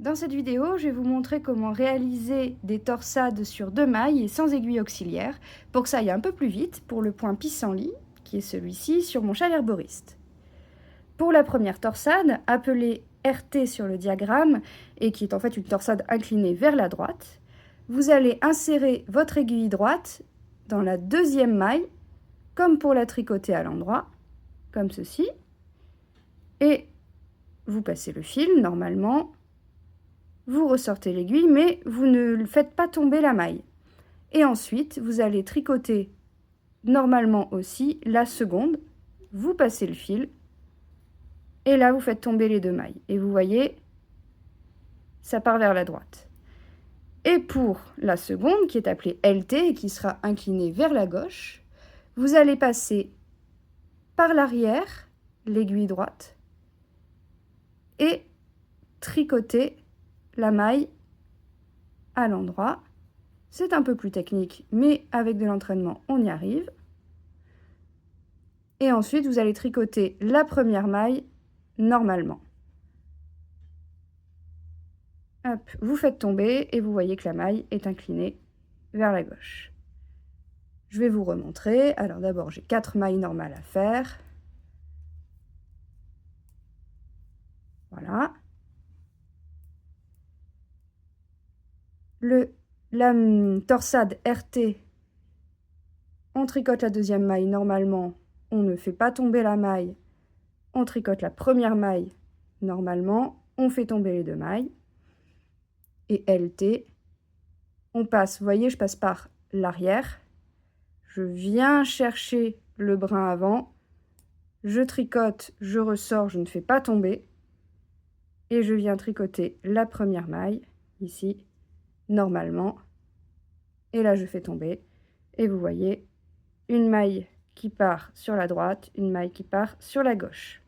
Dans cette vidéo, je vais vous montrer comment réaliser des torsades sur 2 mailles et sans aiguille auxiliaire pour que ça aille un peu plus vite pour le point pissenlit, qui est celui-ci sur mon châle herboriste. Pour la première torsade, appelée RT sur le diagramme, et qui est en fait une torsade inclinée vers la droite, vous allez insérer votre aiguille droite dans la deuxième maille, comme pour la tricoter à l'endroit, comme ceci, et vous passez le fil normalement. Vous ressortez l'aiguille, mais vous ne faites pas tomber la maille. Et ensuite, vous allez tricoter normalement aussi la seconde. Vous passez le fil. Et là, vous faites tomber les 2 mailles. Et vous voyez, ça part vers la droite. Et pour la seconde, qui est appelée LT et qui sera inclinée vers la gauche, vous allez passer par l'arrière, l'aiguille droite, et tricoter la maille à l'endroit. C'est un peu plus technique, mais avec de l'entraînement, on y arrive. Et ensuite, vous allez tricoter la première maille normalement. Hop, vous faites tomber et vous voyez que la maille est inclinée vers la gauche. Je vais vous remontrer. Alors d'abord, j'ai 4 mailles normales à faire. Voilà. La torsade RT, on tricote la deuxième maille normalement, on ne fait pas tomber la maille, on tricote la première maille normalement, on fait tomber les 2 mailles. Et LT, on passe, vous voyez, je passe par l'arrière, je viens chercher le brin avant, je tricote, je ressors, je ne fais pas tomber, et je viens tricoter la première maille, ici, normalement, et là je fais tomber, et vous voyez, une maille qui part sur la droite, une maille qui part sur la gauche.